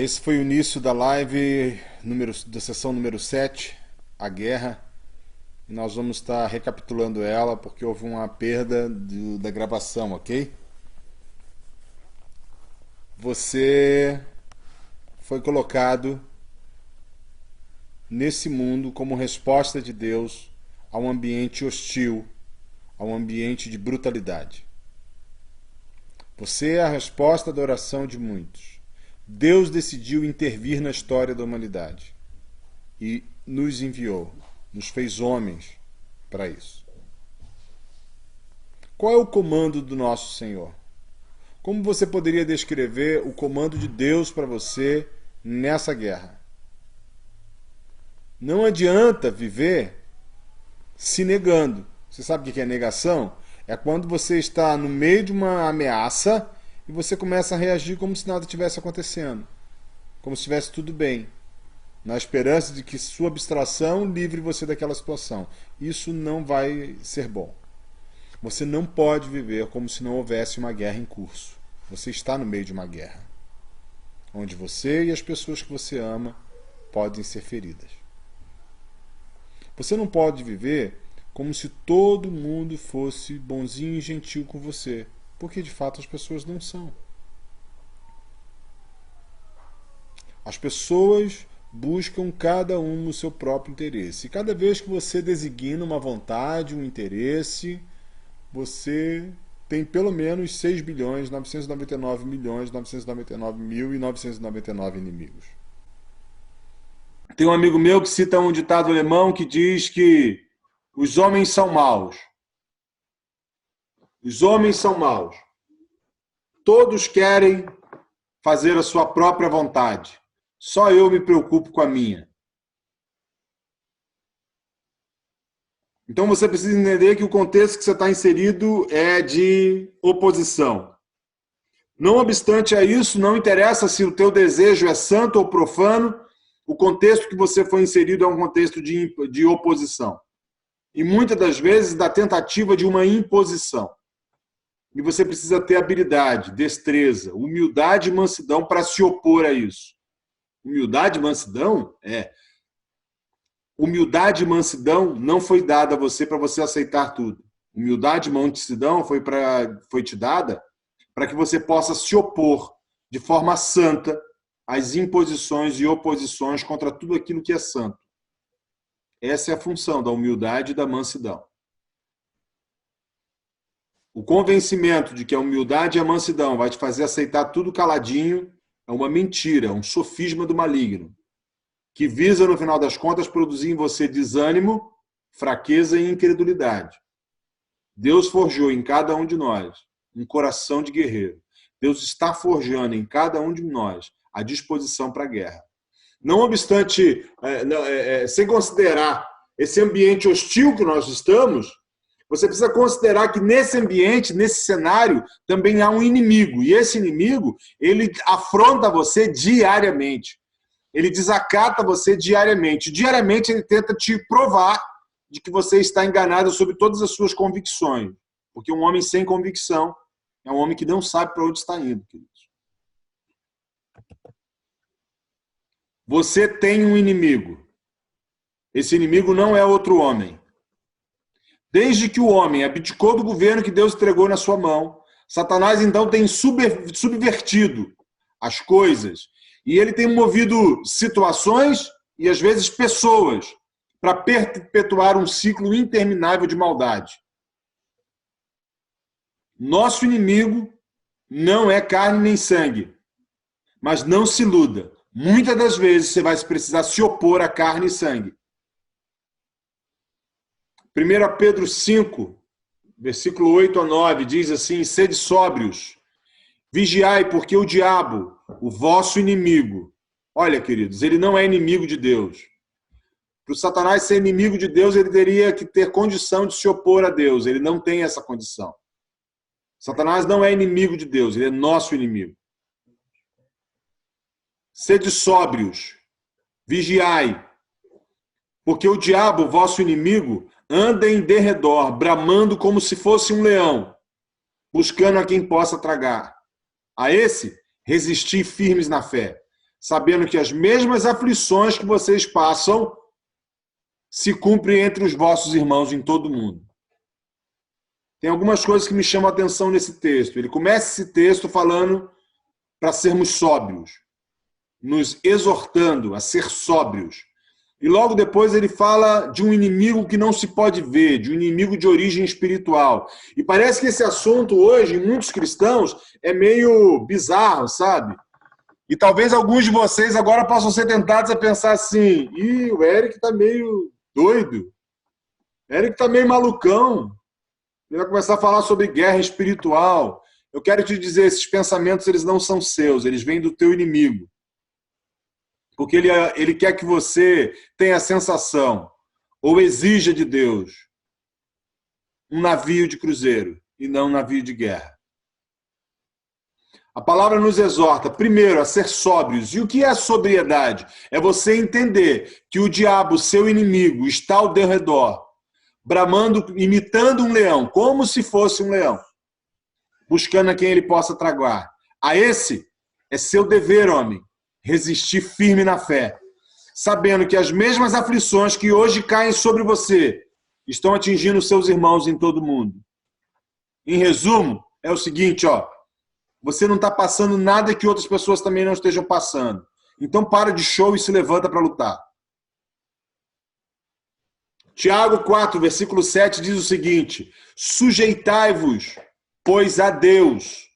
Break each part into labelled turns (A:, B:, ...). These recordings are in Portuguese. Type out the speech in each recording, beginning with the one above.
A: Esse foi o início da live da sessão número 7, a guerra. E nós vamos estar recapitulando ela porque houve uma perda da gravação, ok? Você foi colocado nesse mundo como resposta de Deus a um ambiente hostil, a um ambiente de brutalidade. Você é a resposta da oração de muitos. Deus decidiu intervir na história da humanidade e nos enviou, nos fez homens para isso. Qual é o comando do nosso Senhor? Como você poderia descrever o comando de Deus para você nessa guerra? Não adianta viver se negando. Você sabe o que é negação? É quando você está no meio de uma ameaça e você começa a reagir como se nada tivesse acontecendo, como se estivesse tudo bem, na esperança de que sua abstração livre você daquela situação. Isso não vai ser bom. Você não pode viver como se não houvesse uma guerra em curso. Você está no meio de uma guerra, onde você e as pessoas que você ama podem ser feridas. Você não pode viver como se todo mundo fosse bonzinho e gentil com você, porque de fato as pessoas não são. As pessoas buscam cada um no seu próprio interesse. E cada vez que você designa uma vontade, um interesse, você tem pelo menos 6 bilhões, 999 milhões, 999 mil e 999 inimigos. Tem um amigo meu que cita um ditado alemão que diz que os homens são maus. Os homens são maus. Todos querem fazer a sua própria vontade. Só eu me preocupo com a minha. Então você precisa entender que o contexto que você está inserido é de oposição. Não obstante a isso, não interessa se o teu desejo é santo ou profano, o contexto que você foi inserido é um contexto de oposição. E muitas das vezes da tentativa de uma imposição. E você precisa ter habilidade, destreza, humildade e mansidão para se opor a isso. Humildade e mansidão Humildade e mansidão não foi dada a você para você aceitar tudo. Humildade e mansidão foi te dada para que você possa se opor de forma santa às imposições e oposições contra tudo aquilo que é santo. Essa é a função da humildade e da mansidão. O convencimento de que a humildade e a mansidão vai te fazer aceitar tudo caladinho é uma mentira, um sofisma do maligno, que visa, no final das contas, produzir em você desânimo, fraqueza e incredulidade. Deus forjou em cada um de nós um coração de guerreiro. Deus está forjando em cada um de nós a disposição para a guerra. Não obstante, sem considerar esse ambiente hostil que nós estamos, você precisa considerar que nesse ambiente, nesse cenário, também há um inimigo. E esse inimigo, ele afronta você diariamente. Ele desacata você diariamente. Diariamente ele tenta te provar de que você está enganado sobre todas as suas convicções. Porque um homem sem convicção é um homem que não sabe para onde está indo, queridos. Você tem um inimigo. Esse inimigo não é outro homem. Desde que o homem abdicou do governo que Deus entregou na sua mão, Satanás então tem subvertido as coisas. E ele tem movido situações e, às vezes, pessoas para perpetuar um ciclo interminável de maldade. Nosso inimigo não é carne nem sangue. Mas não se iluda. Muitas das vezes você vai precisar se opor a carne e sangue. 1 Pedro 5, versículo 8 a 9, diz assim: sede sóbrios, vigiai, porque o diabo, o vosso inimigo. Olha, queridos, ele não é inimigo de Deus. Para o Satanás ser inimigo de Deus, ele teria que ter condição de se opor a Deus. Ele não tem essa condição. Satanás não é inimigo de Deus, ele é nosso inimigo. Sede sóbrios, vigiai, porque o diabo, vosso inimigo, anda em derredor, bramando como se fosse um leão, buscando a quem possa tragar. A esse, resistir firmes na fé, sabendo que as mesmas aflições que vocês passam se cumprem entre os vossos irmãos em todo o mundo. Tem algumas coisas que me chamam a atenção nesse texto. Ele começa esse texto falando para sermos sóbrios, nos exortando a ser sóbrios. E logo depois ele fala de um inimigo que não se pode ver, de um inimigo de origem espiritual. E parece que esse assunto hoje, em muitos cristãos, é meio bizarro, sabe? E talvez alguns de vocês agora possam ser tentados a pensar assim: ih, o Eric está meio doido, o Eric está meio malucão, ele vai começar a falar sobre guerra espiritual. Eu quero te dizer, esses pensamentos eles não são seus, eles vêm do teu inimigo. Porque ele quer que você tenha a sensação, ou exija de Deus, um navio de cruzeiro e não um navio de guerra. A palavra nos exorta, primeiro, a ser sóbrios. E o que é a sobriedade? É você entender que o diabo, seu inimigo, está ao teu redor, bramando, imitando um leão, como se fosse um leão, buscando a quem ele possa tragar. A esse é seu dever, homem, resistir firme na fé, sabendo que as mesmas aflições que hoje caem sobre você estão atingindo seus irmãos em todo o mundo. Em resumo, é o seguinte, você não está passando nada que outras pessoas também não estejam passando. Então para de show e se levanta para lutar. Tiago 4, versículo 7 diz o seguinte: sujeitai-vos, pois, a Deus,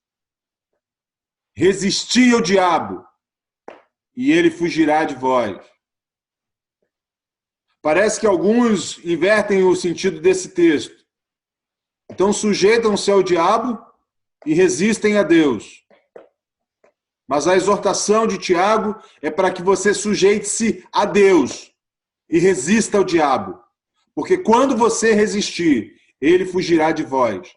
A: resisti ao diabo, e ele fugirá de vós. Parece que alguns invertem o sentido desse texto. Então sujeitam-se ao diabo e resistem a Deus. Mas a exortação de Tiago é para que você sujeite-se a Deus e resista ao diabo. Porque quando você resistir, ele fugirá de vós.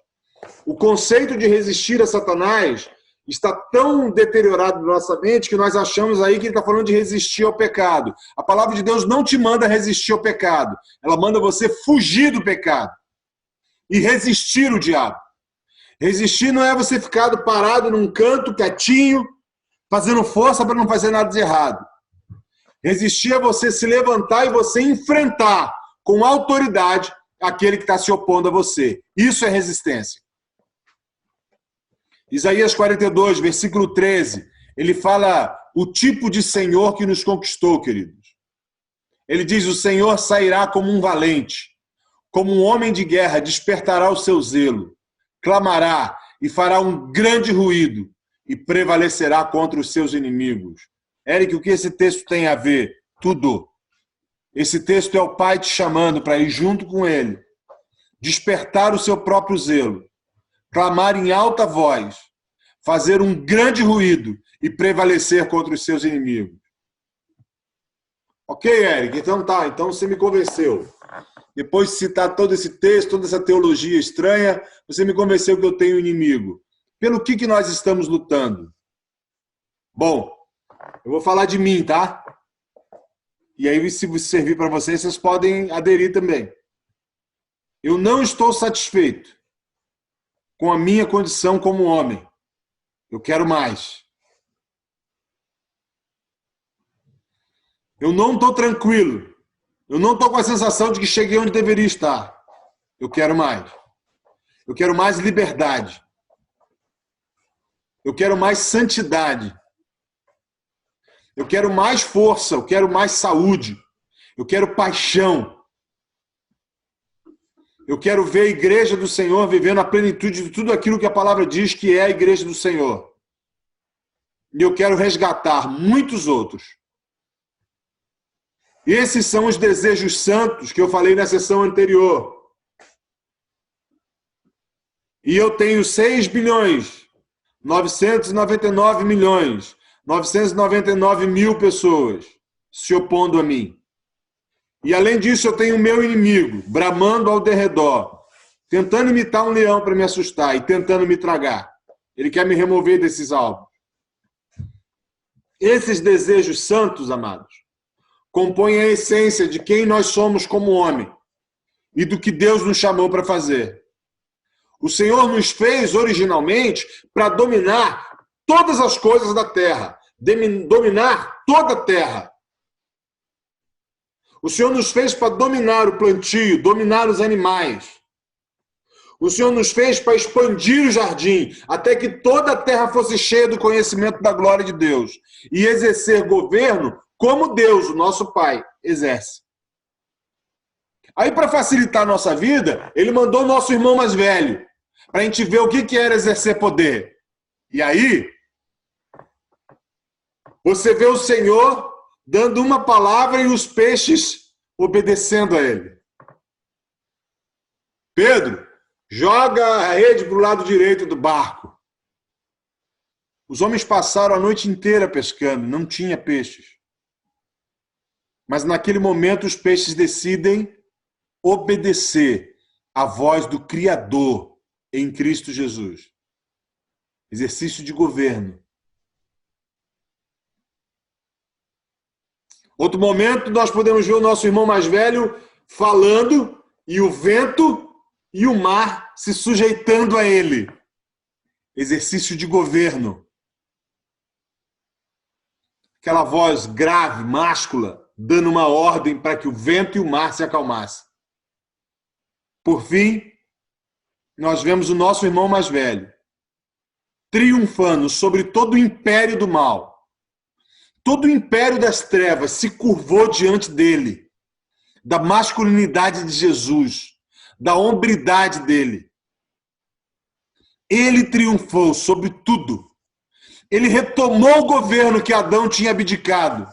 A: O conceito de resistir a Satanás está tão deteriorado na nossa mente que nós achamos aí que ele está falando de resistir ao pecado. A palavra de Deus não te manda resistir ao pecado. Ela manda você fugir do pecado e resistir o diabo. Resistir não é você ficar parado num canto, quietinho, fazendo força para não fazer nada de errado. Resistir é você se levantar e você enfrentar com autoridade aquele que está se opondo a você. Isso é resistência. Isaías 42, versículo 13, ele fala o tipo de Senhor que nos conquistou, queridos. Ele diz: o Senhor sairá como um valente, como um homem de guerra, despertará o seu zelo, clamará e fará um grande ruído e prevalecerá contra os seus inimigos. Eric, o que esse texto tem a ver? Tudo. Esse texto é o Pai te chamando para ir junto com ele, despertar o seu próprio zelo, clamar em alta voz, fazer um grande ruído e prevalecer contra os seus inimigos. Ok, Eric, então tá, então você me convenceu. Depois de citar todo esse texto, toda essa teologia estranha, você me convenceu que eu tenho inimigo. Pelo que nós estamos lutando? Bom, eu vou falar de mim, tá? E aí, se servir para vocês, vocês podem aderir também. Eu não estou satisfeito com a minha condição como homem. Eu quero mais. Eu não estou tranquilo. Eu não estou com a sensação de que cheguei onde deveria estar. Eu quero mais. Eu quero mais liberdade. Eu quero mais santidade. Eu quero mais força. Eu quero mais saúde. Eu quero paixão. Eu quero ver a igreja do Senhor vivendo a plenitude de tudo aquilo que a palavra diz que é a igreja do Senhor. E eu quero resgatar muitos outros. Esses são os desejos santos que eu falei na sessão anterior. E eu tenho 6 bilhões, 999 milhões, 999 mil pessoas se opondo a mim. E além disso, eu tenho o meu inimigo, bramando ao derredor, tentando imitar um leão para me assustar e tentando me tragar. Ele quer me remover desses alvos. Esses desejos santos, amados, compõem a essência de quem nós somos como homem e do que Deus nos chamou para fazer. O Senhor nos fez originalmente para dominar todas as coisas da terra, dominar toda a terra. O Senhor nos fez para dominar o plantio, dominar os animais. O Senhor nos fez para expandir o jardim, até que toda a terra fosse cheia do conhecimento da glória de Deus e exercer governo como Deus, o nosso Pai, exerce. Aí, para facilitar a nossa vida, ele mandou o nosso irmão mais velho, para a gente ver o que era exercer poder. E aí, você vê o Senhor dando uma palavra e os peixes obedecendo a ele. Pedro, joga a rede para o lado direito do barco. Os homens passaram a noite inteira pescando, não tinha peixes. Mas naquele momento os peixes decidem obedecer à voz do Criador em Cristo Jesus. Exercício de governo. Outro momento, nós podemos ver o nosso irmão mais velho falando e o vento e o mar se sujeitando a ele. Exercício de governo. Aquela voz grave, máscula, dando uma ordem para que o vento e o mar se acalmassem. Por fim, nós vemos o nosso irmão mais velho triunfando sobre todo o império do mal. Todo o império das trevas se curvou diante dele, da masculinidade de Jesus, da hombridade dele. Ele triunfou sobre tudo. Ele retomou o governo que Adão tinha abdicado.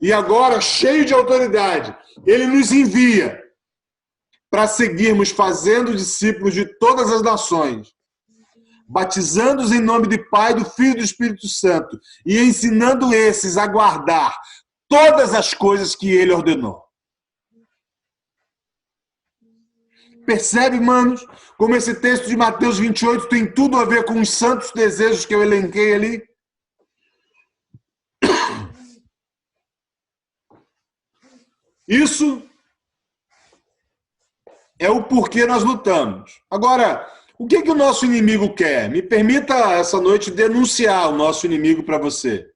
A: E agora, cheio de autoridade, ele nos envia para seguirmos fazendo discípulos de todas as nações, batizando-os em nome do Pai, do Filho e do Espírito Santo, e ensinando esses a guardar todas as coisas que ele ordenou. Percebe, manos, como esse texto de Mateus 28 tem tudo a ver com os santos desejos que eu elenquei ali? Isso é o porquê nós lutamos. Agora, o que o nosso inimigo quer? Me permita essa noite denunciar o nosso inimigo para você.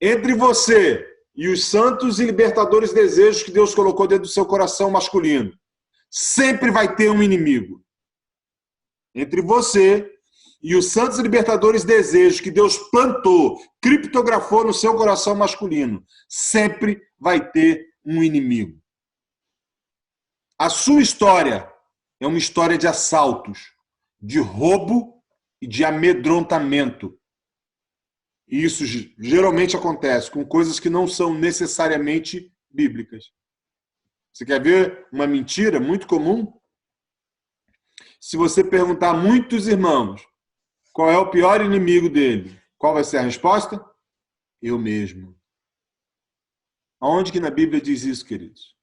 A: Entre você e os santos e libertadores desejos que Deus colocou dentro do seu coração masculino, sempre vai ter um inimigo. Entre você e os santos e libertadores desejos que Deus plantou, criptografou no seu coração masculino, sempre vai ter um inimigo. A sua história é uma história de assaltos, de roubo e de amedrontamento. E isso geralmente acontece com coisas que não são necessariamente bíblicas. Você quer ver uma mentira muito comum? Se você perguntar a muitos irmãos qual é o pior inimigo dele, qual vai ser a resposta? Eu mesmo. Aonde que na Bíblia diz isso, queridos?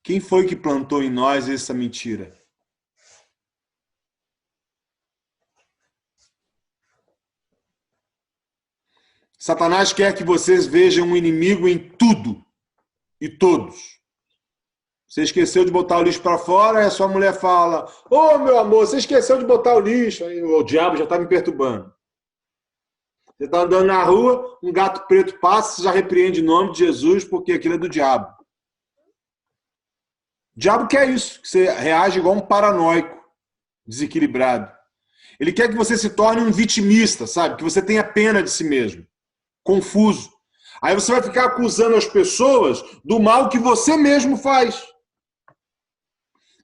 A: Quem foi que plantou em nós essa mentira? Satanás quer que vocês vejam um inimigo em tudo e todos. Você esqueceu de botar o lixo para fora, aí a sua mulher fala: "Ô, meu amor, você esqueceu de botar o lixo." Aí o diabo já está me perturbando. Você está andando na rua, um gato preto passa, você já repreende em nome de Jesus, porque aquilo é do diabo. O diabo quer isso, que você reage igual um paranoico, desequilibrado. Ele quer que você se torne um vitimista, sabe? Que você tenha pena de si mesmo. Confuso. Aí você vai ficar acusando as pessoas do mal que você mesmo faz.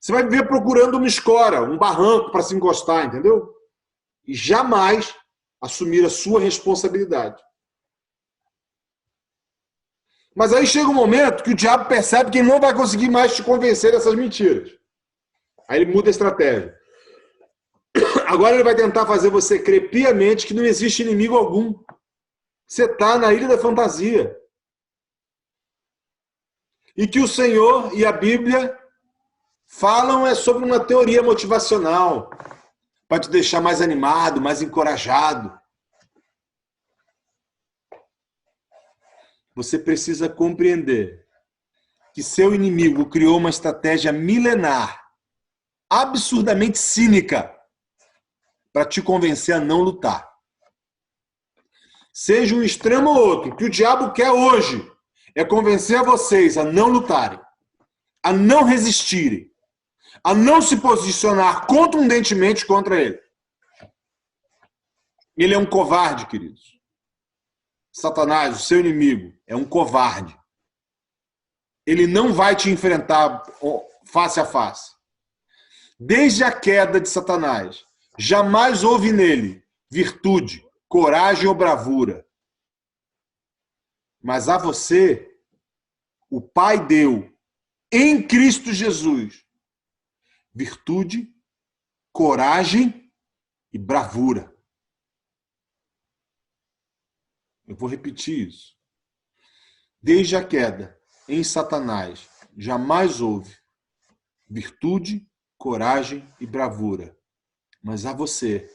A: Você vai viver procurando uma escora, um barranco para se encostar, entendeu? E jamais assumir a sua responsabilidade. Mas aí chega um momento que o diabo percebe que ele não vai conseguir mais te convencer dessas mentiras. Aí ele muda a estratégia. Agora ele vai tentar fazer você crer piamente que não existe inimigo algum. Você está na ilha da fantasia. E que o Senhor e a Bíblia falam sobre uma teoria motivacional para te deixar mais animado, mais encorajado. Você precisa compreender que seu inimigo criou uma estratégia milenar, absurdamente cínica, para te convencer a não lutar. Seja um extremo ou outro, o que o diabo quer hoje é convencer vocês a não lutarem, a não resistirem, a não se posicionar contundentemente contra ele. Ele é um covarde, queridos. Satanás, o seu inimigo, é um covarde. Ele não vai te enfrentar face a face. Desde a queda de Satanás, jamais houve nele virtude, coragem ou bravura. Mas a você, o Pai deu, em Cristo Jesus, virtude, coragem e bravura. Eu vou repetir isso. Desde a queda, em Satanás, jamais houve virtude, coragem e bravura. Mas a você,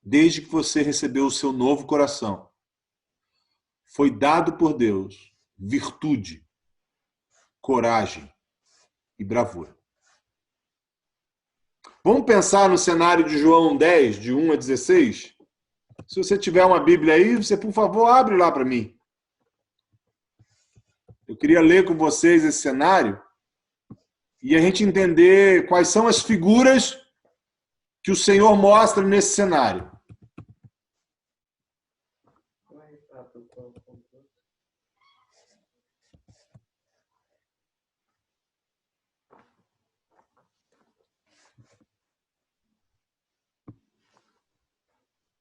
A: desde que você recebeu o seu novo coração, foi dado por Deus virtude, coragem e bravura. Vamos pensar no cenário de João 10, de 1 a 16? Se você tiver uma Bíblia aí, você, por favor, abre lá para mim. Eu queria ler com vocês esse cenário e a gente entender quais são as figuras que o Senhor mostra nesse cenário.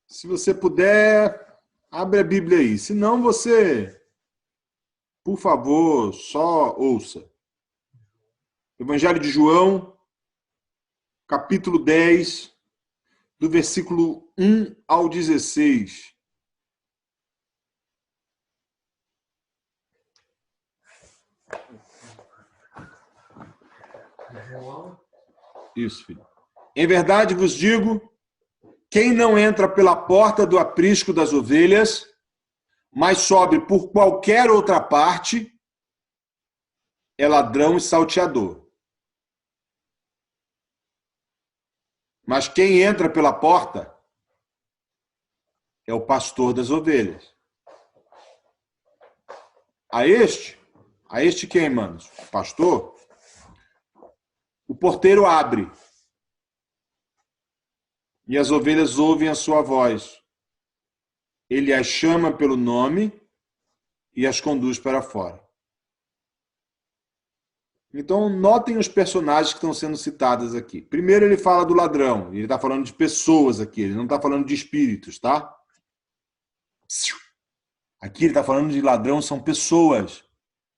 A: Se você puder, abre a Bíblia aí. Se não, você, por favor, só ouça. Evangelho de João, capítulo 10, do versículo 1 ao 16. Isso, filho. Em verdade vos digo, quem não entra pela porta do aprisco das ovelhas, mas sobe por qualquer outra parte, é ladrão e salteador. Mas quem entra pela porta é o pastor das ovelhas. A este quem, manos? O pastor? O porteiro abre. E as ovelhas ouvem a sua voz. Ele as chama pelo nome e as conduz para fora. Então, notem os personagens que estão sendo citados aqui. Primeiro, ele fala do ladrão. Ele está falando de pessoas aqui. Ele não está falando de espíritos, tá? Aqui ele está falando de ladrão, são pessoas,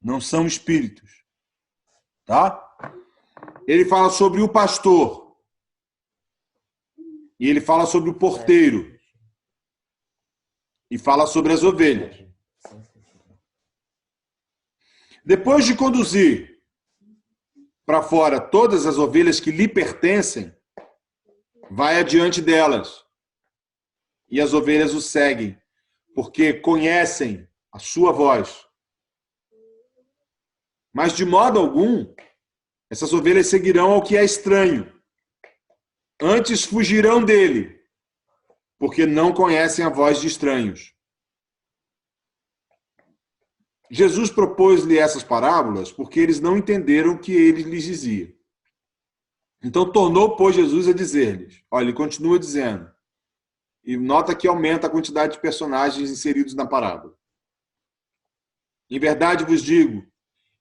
A: não são espíritos. Tá? Ele fala sobre o pastor. E ele fala sobre o porteiro. E fala sobre as ovelhas. Depois de conduzir para fora todas as ovelhas que lhe pertencem, vai adiante delas. E as ovelhas o seguem, porque conhecem a sua voz. Mas de modo algum, essas ovelhas seguirão ao que é estranho. Antes fugirão dele, porque não conhecem a voz de estranhos. Jesus propôs-lhe essas parábolas porque eles não entenderam o que ele lhes dizia. Então tornou, pois, Jesus a dizer-lhes. Olha, ele continua dizendo. E nota que aumenta a quantidade de personagens inseridos na parábola. Em verdade vos digo,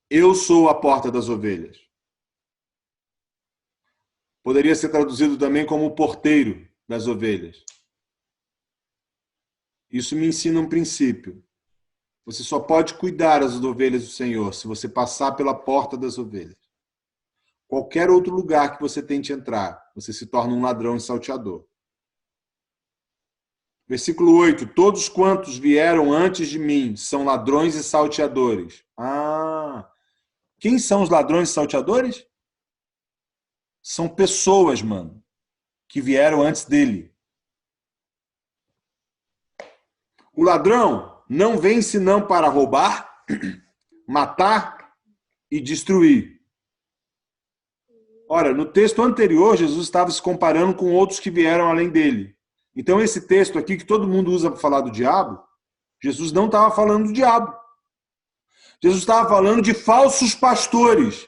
A: eu sou a porta das ovelhas. Poderia ser traduzido também como o porteiro das ovelhas. Isso me ensina um princípio. Você só pode cuidar das ovelhas do Senhor se você passar pela porta das ovelhas. Qualquer outro lugar que você tente entrar, você se torna um ladrão e salteador. Versículo 8. Todos quantos vieram antes de mim são ladrões e salteadores. Quem são os ladrões e salteadores? São pessoas, mano, que vieram antes dele. O ladrão não vem senão para roubar, matar e destruir. Ora, no texto anterior, Jesus estava se comparando com outros que vieram além dele. Então, esse texto aqui, que todo mundo usa para falar do diabo, Jesus não estava falando do diabo. Jesus estava falando de falsos pastores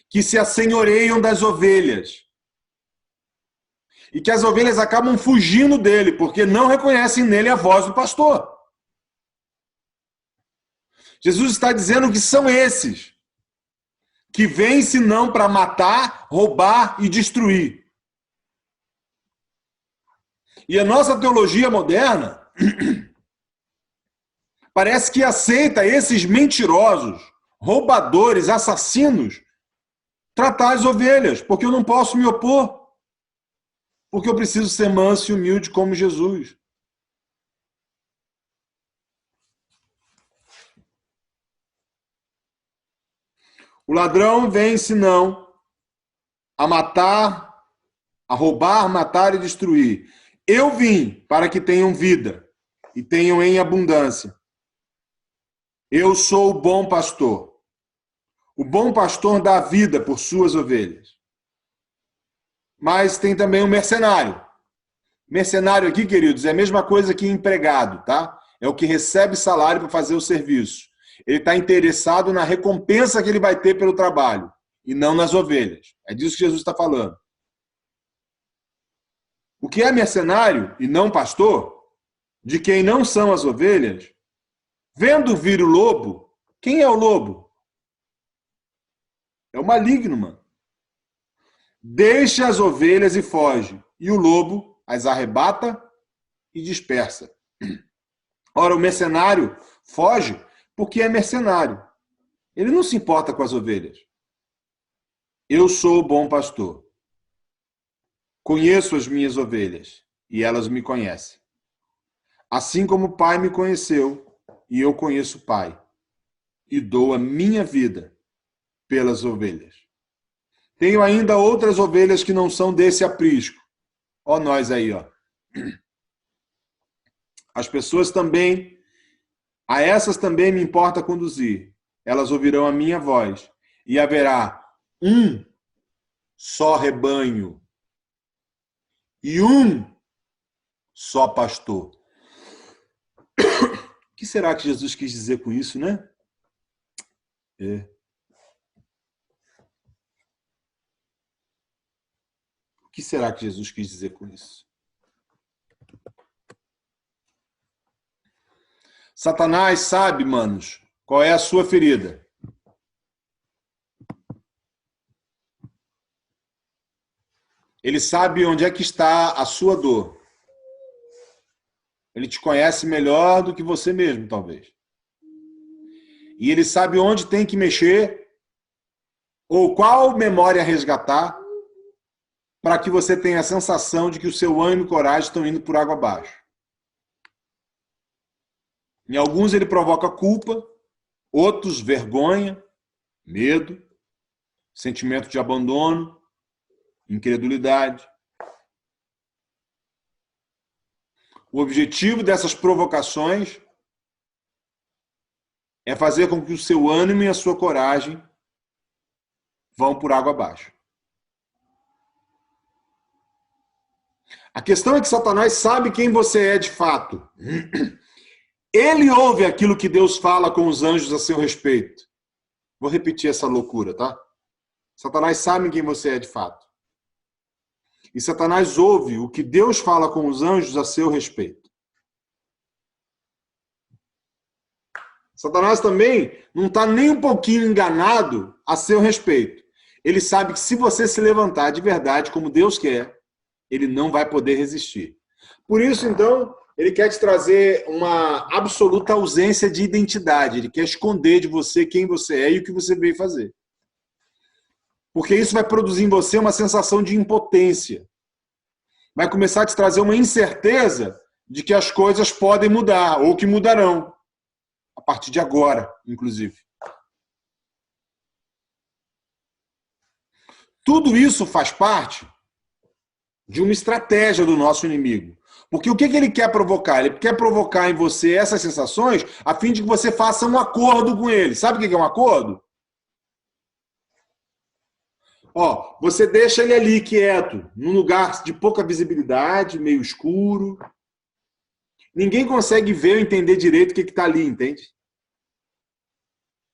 A: que se assenhoreiam das ovelhas. E que as ovelhas acabam fugindo dele, porque não reconhecem nele a voz do pastor. Jesus está dizendo que são esses que vêm senão para matar, roubar e destruir. E a nossa teologia moderna parece que aceita esses mentirosos, roubadores, assassinos, tratar as ovelhas, porque eu não posso me opor, porque eu preciso ser manso e humilde como Jesus. O ladrão vem senão a matar, a roubar, matar e destruir. Eu vim para que tenham vida e tenham em abundância. Eu sou o bom pastor. O bom pastor dá vida por suas ovelhas. Mas tem também um mercenário. Mercenário aqui, queridos, é a mesma coisa que empregado, tá? É o que recebe salário para fazer o serviço. Ele está interessado na recompensa que ele vai ter pelo trabalho e não nas ovelhas. É disso que Jesus está falando. O que é mercenário e não pastor, de quem não são as ovelhas, vendo vir o lobo, quem é o lobo? É o maligno, mano. Deixa as ovelhas e foge, e o lobo as arrebata e dispersa. Ora, o mercenário foge porque é mercenário. Ele não se importa com as ovelhas. Eu sou o bom pastor. Conheço as minhas ovelhas e elas me conhecem. Assim como o Pai me conheceu e eu conheço o Pai e dou a minha vida pelas ovelhas. Tenho ainda outras ovelhas que não são desse aprisco. Ó nós aí, ó. As pessoas também, a essas também me importa conduzir. Elas ouvirão a minha voz e haverá um só rebanho e um só pastor. O que será que Jesus quis dizer com isso, né? O que será que Jesus quis dizer com isso? Satanás sabe, manos, qual é a sua ferida. Ele sabe onde é que está a sua dor. Ele te conhece melhor do que você mesmo, talvez. E ele sabe onde tem que mexer ou qual memória resgatar para que você tenha a sensação de que o seu ânimo e coragem estão indo por água abaixo. Em alguns ele provoca culpa, outros vergonha, medo, sentimento de abandono, incredulidade. O objetivo dessas provocações é fazer com que o seu ânimo e a sua coragem vão por água abaixo. A questão é que Satanás sabe quem você é de fato. Ele ouve aquilo que Deus fala com os anjos a seu respeito. Vou repetir essa loucura, tá? Satanás sabe quem você é de fato. E Satanás ouve o que Deus fala com os anjos a seu respeito. Satanás também não está nem um pouquinho enganado a seu respeito. Ele sabe que se você se levantar de verdade como Deus quer, ele não vai poder resistir. Por isso, então, ele quer te trazer uma absoluta ausência de identidade. Ele quer esconder de você quem você é e o que você veio fazer. Porque isso vai produzir em você uma sensação de impotência. Vai começar a te trazer uma incerteza de que as coisas podem mudar, ou que mudarão. A partir de agora, inclusive. Tudo isso faz parte de uma estratégia do nosso inimigo. Porque o que ele quer provocar? Ele quer provocar em você essas sensações a fim de que você faça um acordo com ele. Sabe o que é um acordo? Ó, você deixa ele ali quieto, num lugar de pouca visibilidade, meio escuro. Ninguém consegue ver ou entender direito o que está ali, entende?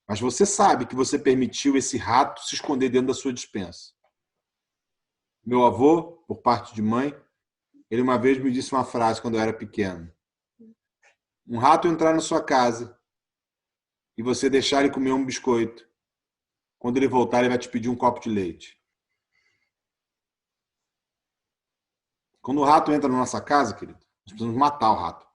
A: Mas você sabe que você permitiu esse rato se esconder dentro da sua despensa. Meu avô, por parte de mãe, ele uma vez me disse uma frase quando eu era pequeno. Um rato entrar na sua casa e você deixar ele comer um biscoito. Quando ele voltar, ele vai te pedir um copo de leite. Quando o rato entra na nossa casa, querido, nós precisamos matar o rato.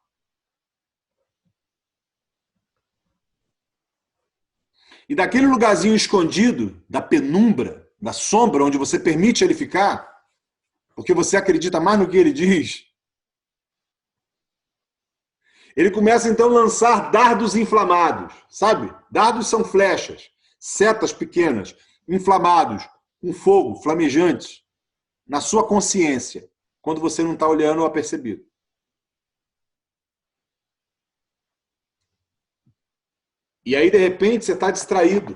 A: E daquele lugarzinho escondido, da penumbra, da sombra, onde você permite ele ficar, porque você acredita mais no que ele diz, ele começa então a lançar dardos inflamados, sabe? Dardos são flechas, setas pequenas, inflamados, com fogo, flamejantes, na sua consciência, quando você não está olhando ou apercebido. E aí, de repente, você está distraído.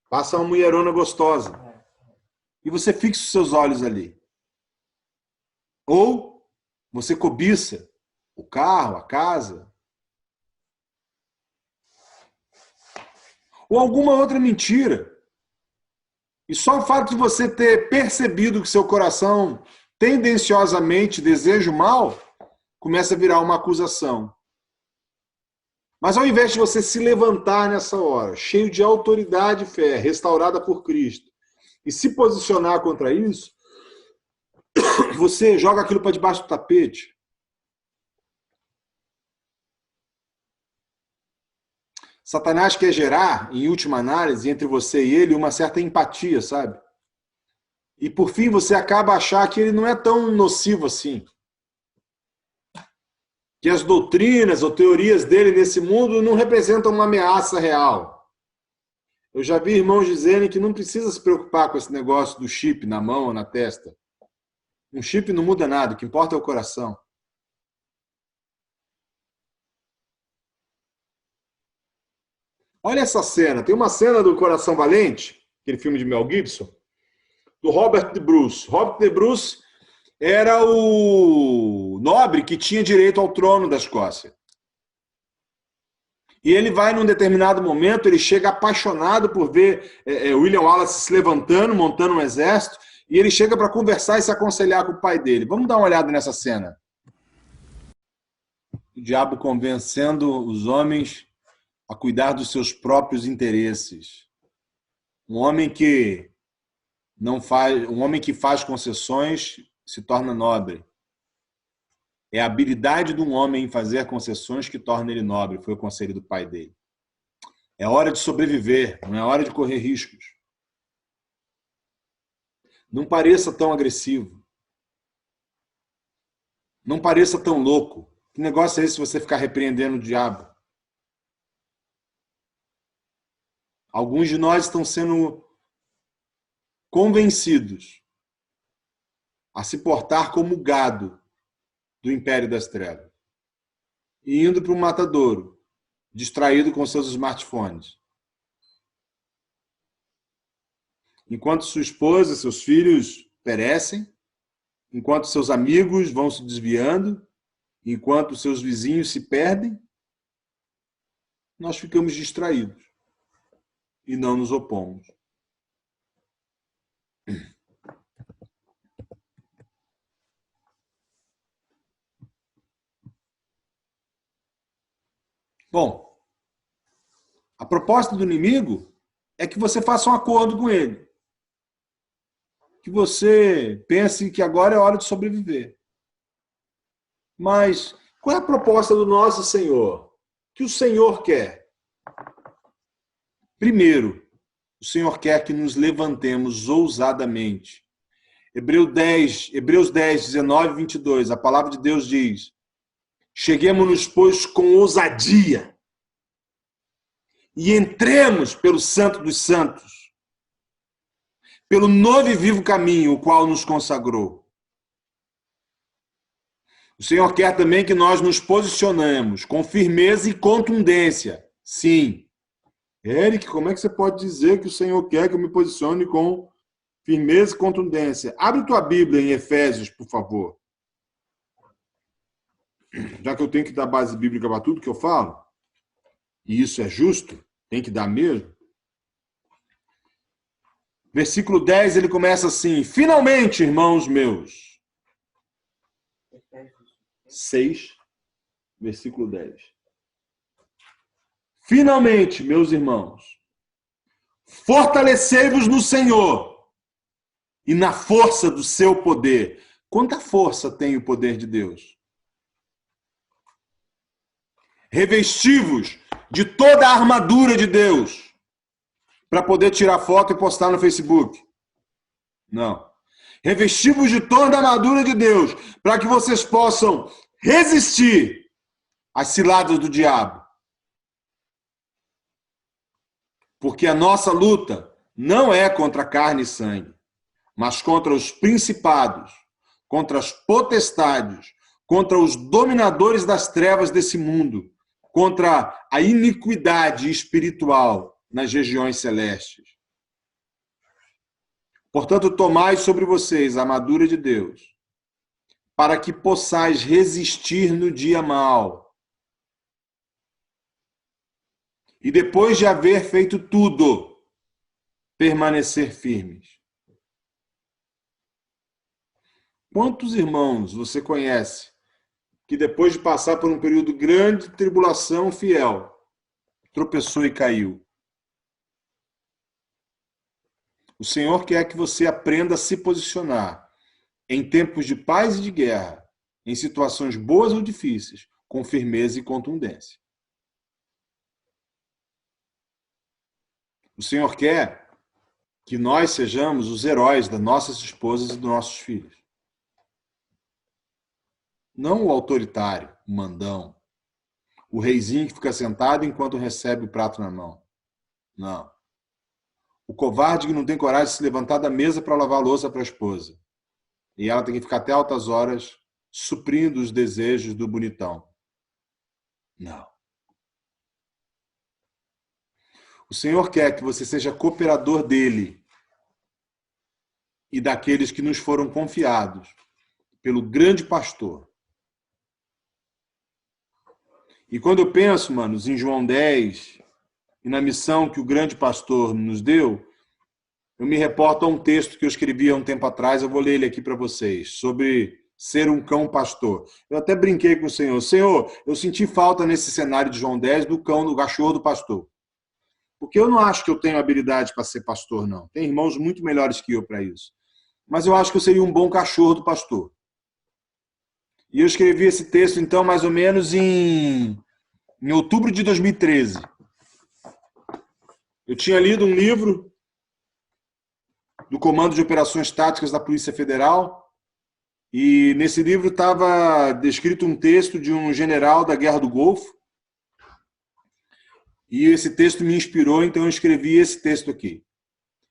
A: Passa uma mulherona gostosa. E você fixa os seus olhos ali. Ou você cobiça o carro, a casa. Ou alguma outra mentira. E só o fato de você ter percebido que seu coração tendenciosamente deseja o mal, começa a virar uma acusação. Mas ao invés de você se levantar nessa hora, cheio de autoridade e fé, restaurada por Cristo, e se posicionar contra isso, você joga aquilo para debaixo do tapete. Satanás quer gerar, em última análise, entre você e ele, uma certa empatia, sabe? E por fim você acaba achando que ele não é tão nocivo assim. Que as doutrinas ou teorias dele nesse mundo não representam uma ameaça real. Eu já vi irmãos dizerem que não precisa se preocupar com esse negócio do chip na mão ou na testa. Um chip não muda nada, o que importa é o coração. Olha essa cena, tem uma cena do Coração Valente, aquele filme de Mel Gibson, do Robert de Bruce. Robert de Bruce era o nobre que tinha direito ao trono da Escócia. E ele vai, num determinado momento, ele chega apaixonado por ver William Wallace se levantando, montando um exército, e ele chega para conversar e se aconselhar com o pai dele. Vamos dar uma olhada nessa cena. O diabo convencendo os homens a cuidar dos seus próprios interesses. Um homem que faz concessões se torna nobre. É a habilidade de um homem em fazer concessões que torna ele nobre, foi o conselho do pai dele. É hora de sobreviver, não é hora de correr riscos. Não pareça tão agressivo. Não pareça tão louco. Que negócio é esse você ficar repreendendo o diabo? Alguns de nós estão sendo convencidos a se portar como gado do Império das Trevas. E indo para o matadouro, distraído com seus smartphones. Enquanto sua esposa, seus filhos perecem, enquanto seus amigos vão se desviando, enquanto seus vizinhos se perdem, nós ficamos distraídos e não nos opomos. Bom, a proposta do inimigo é que você faça um acordo com ele. Que você pense que agora é hora de sobreviver. Mas qual é a proposta do nosso Senhor? O que o Senhor quer? Primeiro, o Senhor quer que nos levantemos ousadamente. Hebreus 10, 19 e 22, a palavra de Deus diz: cheguemos-nos, pois, com ousadia e entremos pelo Santo dos Santos, pelo novo e vivo caminho, o qual nos consagrou. O Senhor quer também que nós nos posicionemos com firmeza e contundência. Sim. Eric, como é que você pode dizer que o Senhor quer que eu me posicione com Firmeza e contundência. Abre tua Bíblia em Efésios, por favor. Já que eu tenho que dar base bíblica para tudo que eu falo, e isso é justo, tem que dar mesmo. Versículo 10, ele começa assim: finalmente, irmãos meus. 6, versículo 10. Finalmente, meus irmãos, fortalecei-vos no Senhor e na força do seu poder. Quanta força tem o poder de Deus? Revesti-vos de toda a armadura de Deus para poder tirar foto e postar no Facebook. Não. Revesti-vos de toda a armadura de Deus para que vocês possam resistir às ciladas do diabo. Porque a nossa luta não é contra carne e sangue, mas contra os principados, contra as potestades, contra os dominadores das trevas desse mundo, contra a iniquidade espiritual nas regiões celestes. Portanto, tomai sobre vocês a armadura de Deus, para que possais resistir no dia mau. E depois de haver feito tudo, permanecer firmes. Quantos irmãos você conhece que depois de passar por um período grande de tribulação fiel, tropeçou e caiu? O Senhor quer que você aprenda a se posicionar em tempos de paz e de guerra, em situações boas ou difíceis, com firmeza e contundência. O Senhor quer que nós sejamos os heróis das nossas esposas e dos nossos filhos. Não o autoritário, o mandão, o reizinho que fica sentado enquanto recebe o prato na mão. Não. O covarde que não tem coragem de se levantar da mesa para lavar a louça para a esposa. E ela tem que ficar até altas horas suprindo os desejos do bonitão. Não. O Senhor quer que você seja cooperador dele e daqueles que nos foram confiados pelo grande pastor. E quando eu penso, manos, em João 10 e na missão que o grande pastor nos deu, eu me reporto a um texto que eu escrevi há um tempo atrás, eu vou ler ele aqui para vocês, sobre ser um cão pastor. Eu até brinquei com o Senhor. Senhor, eu senti falta nesse cenário de João 10 do cão, do cachorro do pastor. Porque eu não acho que eu tenho habilidade para ser pastor, não. Tem irmãos muito melhores que eu para isso. Mas eu acho que eu seria um bom cachorro do pastor. E eu escrevi esse texto, então, mais ou menos em outubro de 2013. Eu tinha lido um livro do Comando de Operações Táticas da Polícia Federal, e nesse livro estava descrito um texto de um general da Guerra do Golfo, e esse texto me inspirou, então eu escrevi esse texto aqui.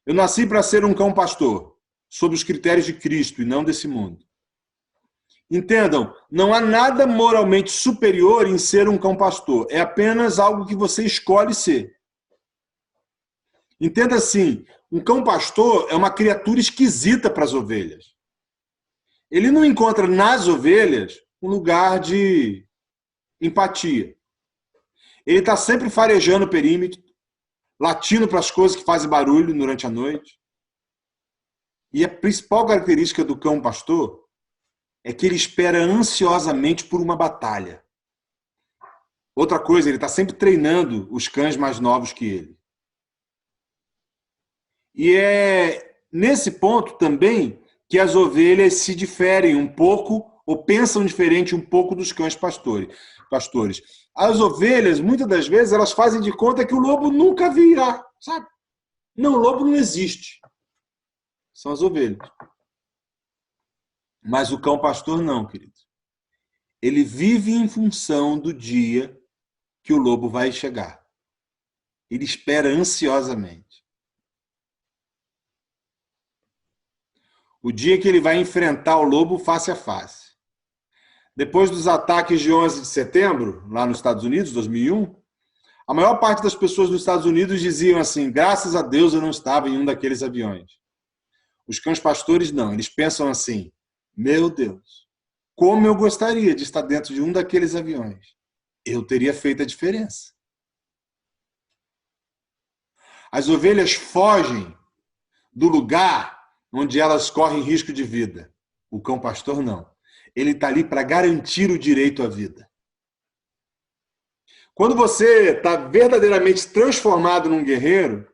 A: Eu nasci para ser um cão pastor, sob os critérios de Cristo e não desse mundo. Entendam, não há nada moralmente superior em ser um cão pastor, é apenas algo que você escolhe ser. Entenda assim, um cão pastor é uma criatura esquisita para as ovelhas. Ele não encontra nas ovelhas um lugar de empatia. Ele está sempre farejando o perímetro, latindo para as coisas que fazem barulho durante a noite. E a principal característica do cão pastor é que ele espera ansiosamente por uma batalha. Outra coisa, ele está sempre treinando os cães mais novos que ele. E é nesse ponto também que as ovelhas se diferem um pouco, ou pensam diferente um pouco dos cães pastores. As ovelhas, muitas das vezes, elas fazem de conta que o lobo nunca virá, sabe? Não, o lobo não existe. São as ovelhas. Mas o cão pastor não, querido. Ele vive em função do dia que o lobo vai chegar. Ele espera ansiosamente. O dia que ele vai enfrentar o lobo face a face. Depois dos ataques de 11 de setembro, lá nos Estados Unidos, 2001, a maior parte das pessoas dos Estados Unidos diziam assim, graças a Deus eu não estava em um daqueles aviões. Os cães pastores não, eles pensam assim: meu Deus, como eu gostaria de estar dentro de um daqueles aviões. Eu teria feito a diferença. As ovelhas fogem do lugar onde elas correm risco de vida. O cão pastor não. Ele está ali para garantir o direito à vida. Quando você está verdadeiramente transformado num guerreiro,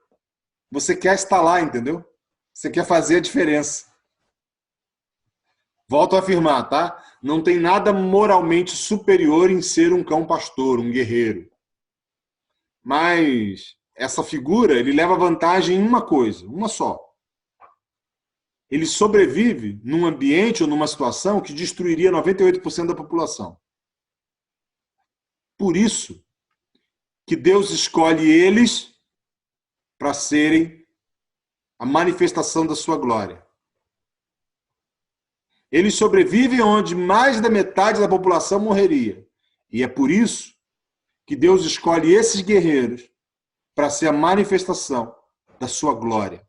A: você quer estar lá, entendeu? Você quer fazer a diferença. Volto a afirmar, tá? Não tem nada moralmente superior em ser um cão pastor, um guerreiro. Mas essa figura, ele leva vantagem em uma coisa, uma só. Ele sobrevive num ambiente ou numa situação que destruiria 98% da população. Por isso que Deus escolhe eles para serem a manifestação da sua glória. Eles sobrevivem onde mais da metade da população morreria. E é por isso que Deus escolhe esses guerreiros para ser a manifestação da sua glória,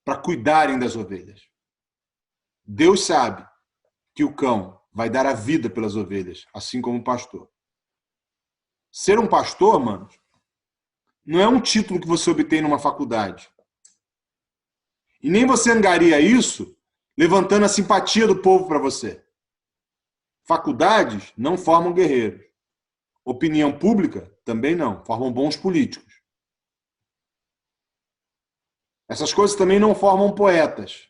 A: para cuidarem das ovelhas. Deus sabe que o cão vai dar a vida pelas ovelhas, assim como o pastor. Ser um pastor, mano, não é um título que você obtém numa faculdade. E nem você angaria isso levantando a simpatia do povo para você. Faculdades não formam guerreiros. Opinião pública também não, formam bons políticos. Essas coisas também não formam poetas.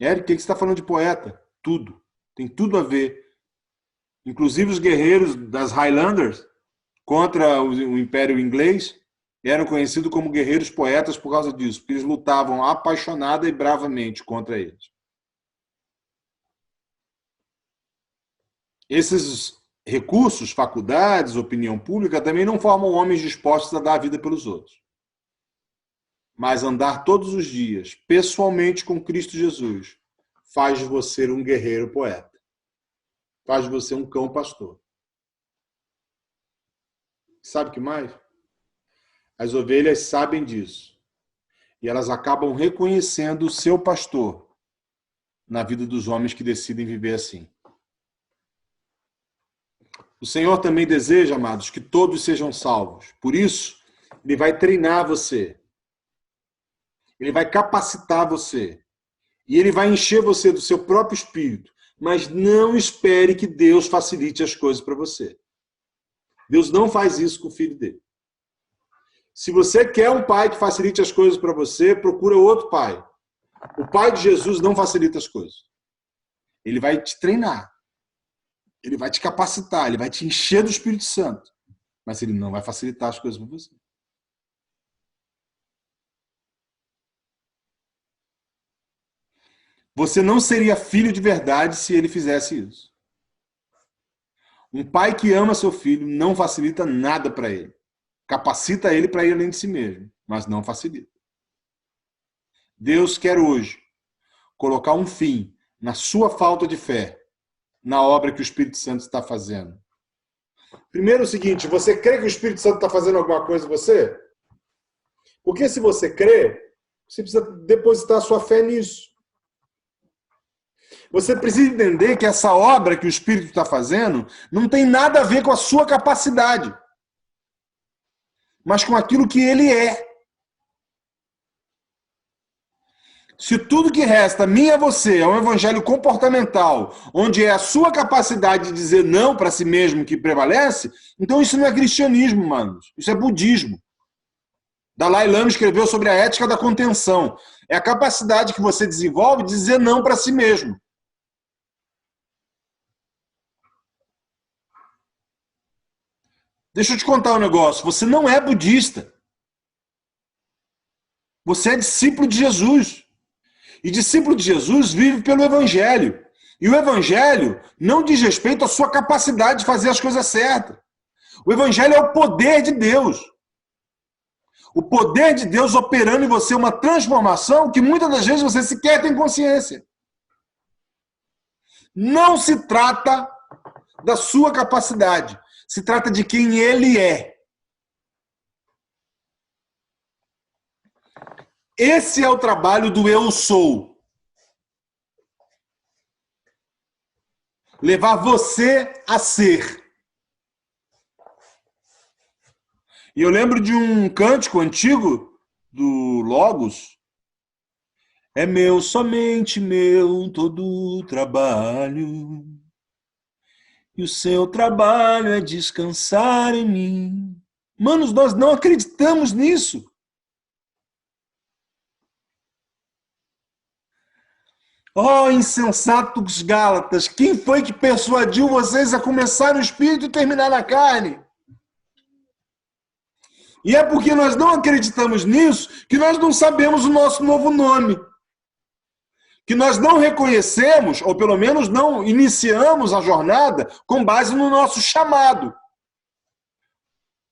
A: Eric, o que você está falando de poeta? Tudo. Tem tudo a ver. Inclusive os guerreiros das Highlanders contra o Império Inglês eram conhecidos como guerreiros poetas por causa disso, porque eles lutavam apaixonada e bravamente contra eles. Esses recursos, faculdades, opinião pública, também não formam homens dispostos a dar a vida pelos outros. Mas andar todos os dias, pessoalmente com Cristo Jesus, faz de você um guerreiro poeta. Faz de você um cão pastor. Sabe o que mais? As ovelhas sabem disso. E elas acabam reconhecendo o seu pastor na vida dos homens que decidem viver assim. O Senhor também deseja, amados, que todos sejam salvos. Por isso, Ele vai treinar você. Ele vai capacitar você. E Ele vai encher você do seu próprio espírito. Mas não espere que Deus facilite as coisas para você. Deus não faz isso com o filho dele. Se você quer um pai que facilite as coisas para você, procura outro pai. O pai de Jesus não facilita as coisas. Ele vai te treinar. Ele vai te capacitar, ele vai te encher do Espírito Santo. Mas ele não vai facilitar as coisas para você. Você não seria filho de verdade se ele fizesse isso. Um pai que ama seu filho não facilita nada para ele. Capacita ele para ir além de si mesmo, mas não facilita. Deus quer hoje colocar um fim na sua falta de fé, na obra que o Espírito Santo está fazendo. Primeiro é o seguinte, você crê que o Espírito Santo está fazendo alguma coisa em você? Porque se você crê, você precisa depositar sua fé nisso. Você precisa entender que essa obra que o Espírito está fazendo não tem nada a ver com a sua capacidade, mas com aquilo que ele é. Se tudo que resta a mim e a você é um evangelho comportamental, onde é a sua capacidade de dizer não para si mesmo que prevalece, então isso não é cristianismo, manos. Isso é budismo. Dalai Lama escreveu sobre a ética da contenção. É a capacidade que você desenvolve de dizer não para si mesmo. Deixa eu te contar um negócio. Você não é budista. Você é discípulo de Jesus. E discípulo de Jesus vive pelo Evangelho. E o Evangelho não diz respeito à sua capacidade de fazer as coisas certas. O Evangelho é o poder de Deus. O poder de Deus operando em você uma transformação que muitas das vezes você sequer tem consciência. Não se trata da sua capacidade. Se trata de quem Ele é. Esse é o trabalho do eu sou. Levar você a ser. E eu lembro de um cântico antigo do Logos. É meu, somente meu, todo o trabalho. E o seu trabalho é descansar em mim. Manos, nós não acreditamos nisso. Oh, insensatos Gálatas, quem foi que persuadiu vocês a começar no espírito e terminar na carne? E é porque nós não acreditamos nisso que nós não sabemos o nosso novo nome. Que nós não reconhecemos, ou pelo menos não iniciamos a jornada com base no nosso chamado.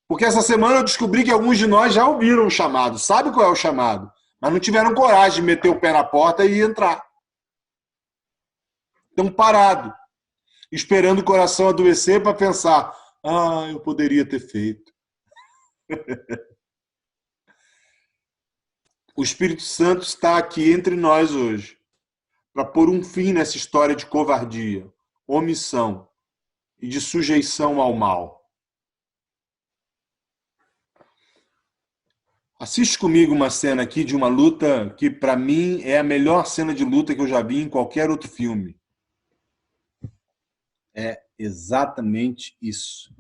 A: Porque essa semana eu descobri que alguns de nós já ouviram o chamado, sabe qual é o chamado, mas não tiveram coragem de meter o pé na porta e entrar. Estão parados, esperando o coração adoecer para pensar, eu poderia ter feito. O Espírito Santo está aqui entre nós hoje para pôr um fim nessa história de covardia, omissão e de sujeição ao mal. Assiste comigo uma cena aqui de uma luta que, para mim, é a melhor cena de luta que eu já vi em qualquer outro filme. É exatamente isso.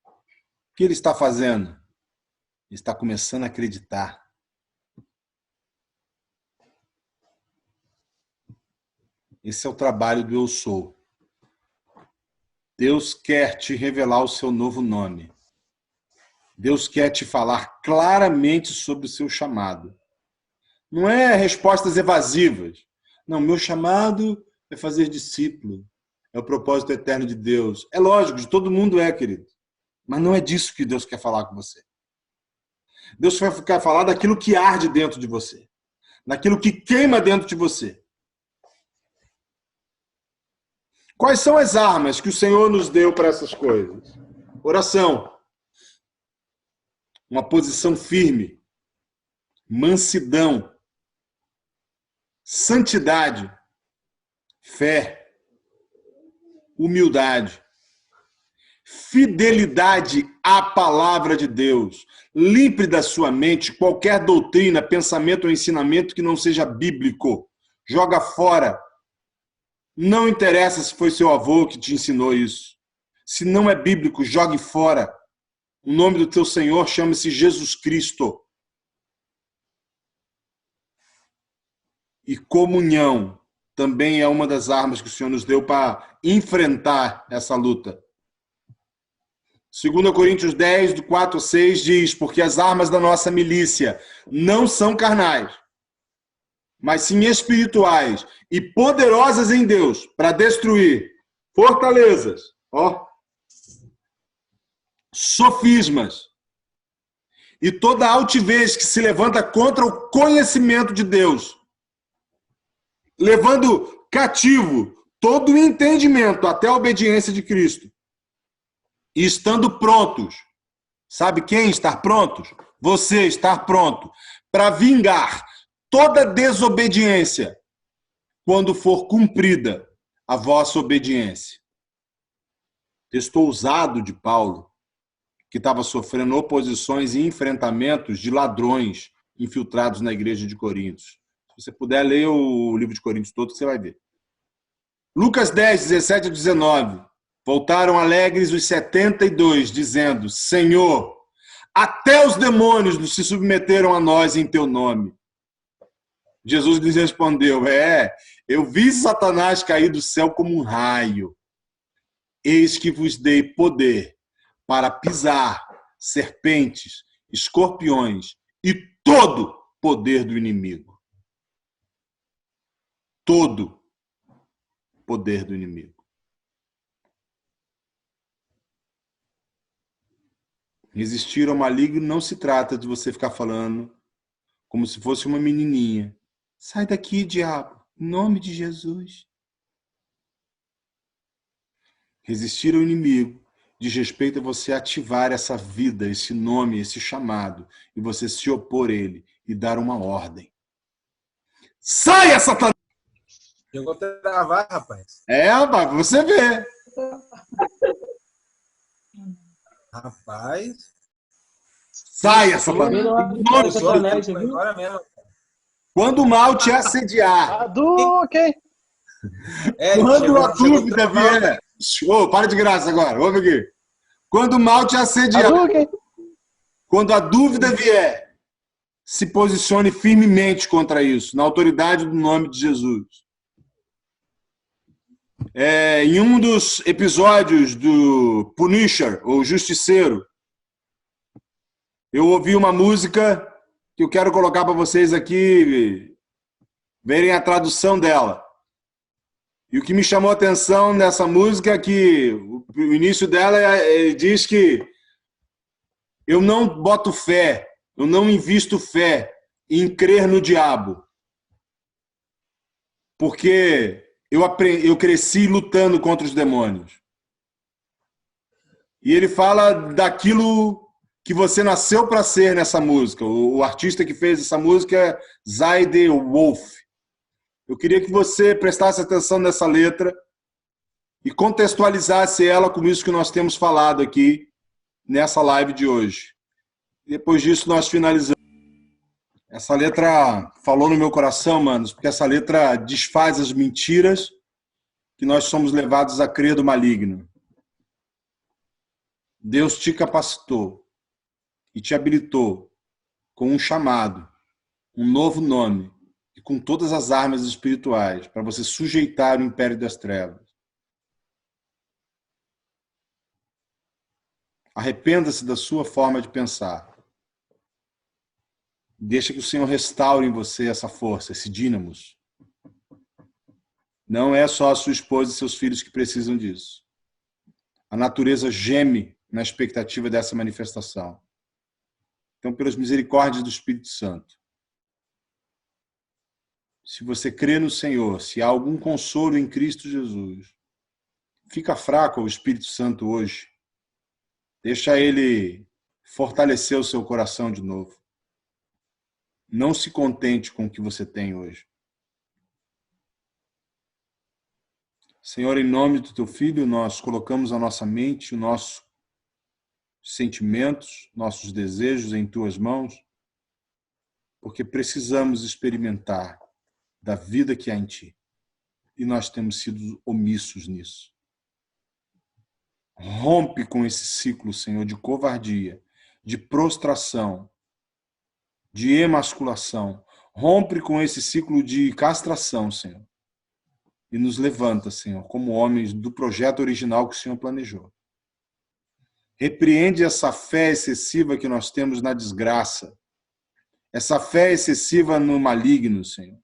A: O que ele está fazendo? Ele está começando a acreditar. Esse é o trabalho do eu sou. Deus quer te revelar o seu novo nome. Deus quer te falar claramente sobre o seu chamado. Não é respostas evasivas. Não, meu chamado é fazer discípulo. É o propósito eterno de Deus. É lógico, de todo mundo é, querido. Mas não é disso que Deus quer falar com você. Deus quer falar daquilo que arde dentro de você. Daquilo que queima dentro de você. Quais são as armas que o Senhor nos deu para essas coisas? Oração. Uma posição firme. Mansidão. Santidade. Fé. Humildade. Fidelidade à palavra de Deus. Limpe da sua mente qualquer doutrina, pensamento ou ensinamento que não seja bíblico. Joga fora. Não interessa se foi seu avô que te ensinou isso. Se não é bíblico, jogue fora. O nome do teu Senhor chama-se Jesus Cristo. E comunhão também é uma das armas que o Senhor nos deu para enfrentar essa luta. 2 Coríntios 10, do 4 a 6, diz, porque as armas da nossa milícia não são carnais, mas sim espirituais e poderosas em Deus para destruir fortalezas, sofismas e toda altivez que se levanta contra o conhecimento de Deus, levando cativo todo o entendimento até a obediência de Cristo. E estando prontos, sabe quem estar prontos? Você estar pronto para vingar toda desobediência quando for cumprida a vossa obediência. Texto ousado de Paulo, que estava sofrendo oposições e enfrentamentos de ladrões infiltrados na igreja de Coríntios. Se você puder ler o livro de Coríntios todo, você vai ver. Lucas 10, 17 a 19. Voltaram alegres os 72, dizendo, Senhor, até os demônios se submeteram a nós em teu nome. Jesus lhes respondeu, eu vi Satanás cair do céu como um raio. Eis que vos dei poder para pisar serpentes, escorpiões e todo poder do inimigo. Todo poder do inimigo. Resistir ao maligno não se trata de você ficar falando como se fosse uma menininha. Sai daqui, diabo, em nome de Jesus. Resistir ao inimigo diz respeito a você ativar essa vida, esse nome, esse chamado, e você se opor a ele e dar uma ordem. Saia, Satanás!
B: Eu vou travar, rapaz.
A: Rapaz, você vê.
B: Rapaz.
A: Saia, Satanás!
B: Agora mesmo.
A: Quando o mal te assediar.
C: Hadouken!
A: Quando a dúvida vier. Oh, para de graça agora, ouve aqui. Quando o mal te assediar.
C: Hadouken!
A: Quando a dúvida vier, se posicione firmemente contra isso, na autoridade do nome de Jesus. Em um dos episódios do Punisher, ou Justiceiro, eu ouvi uma música que eu quero colocar para vocês aqui verem a tradução dela. E o que me chamou a atenção nessa música é que o início dela diz que eu não boto fé, eu não invisto fé em crer no diabo. Porque eu cresci lutando contra os demônios. E ele fala daquilo que você nasceu para ser nessa música. O artista que fez essa música é Zaide Wolf. Eu queria que você prestasse atenção nessa letra e contextualizasse ela com isso que nós temos falado aqui nessa live de hoje. Depois disso, nós finalizamos. Essa letra falou no meu coração, manos, porque essa letra desfaz as mentiras que nós somos levados a crer do maligno. Deus te capacitou e te habilitou com um chamado, um novo nome e com todas as armas espirituais para você sujeitar o império das trevas. Arrependa-se da sua forma de pensar. Deixa que o Senhor restaure em você essa força, esse dínamos. Não é só a sua esposa e seus filhos que precisam disso. A natureza geme na expectativa dessa manifestação. Então, pelas misericórdias do Espírito Santo, se você crê no Senhor, se há algum consolo em Cristo Jesus, fica fraco ao Espírito Santo hoje. Deixa ele fortalecer o seu coração de novo. Não se contente com o que você tem hoje. Senhor, em nome do teu Filho, nós colocamos a nossa mente, os nossos sentimentos, nossos desejos em tuas mãos, porque precisamos experimentar da vida que há em ti. E nós temos sido omissos nisso. Rompe com esse ciclo, Senhor, de covardia, de prostração, de emasculação. Rompe com esse ciclo de castração, Senhor. E nos levanta, Senhor, como homens do projeto original que o Senhor planejou. Repreende essa fé excessiva que nós temos na desgraça. Essa fé excessiva no maligno, Senhor.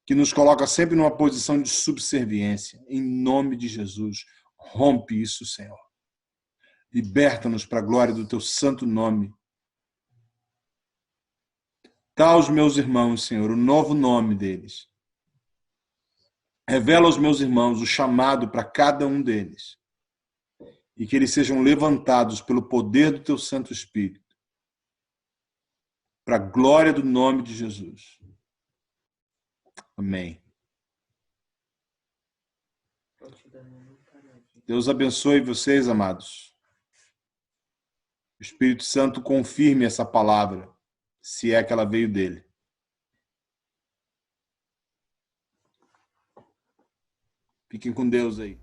A: Que nos coloca sempre numa posição de subserviência. Em nome de Jesus, rompe isso, Senhor. Liberta-nos para a glória do teu santo nome. Dá aos meus irmãos, Senhor, o novo nome deles. Revela aos meus irmãos o chamado para cada um deles. E que eles sejam levantados pelo poder do teu Santo Espírito. Para a glória do nome de Jesus. Amém. Deus abençoe vocês, amados. O Espírito Santo confirme essa palavra, se é que ela veio dele. Fiquem com Deus aí.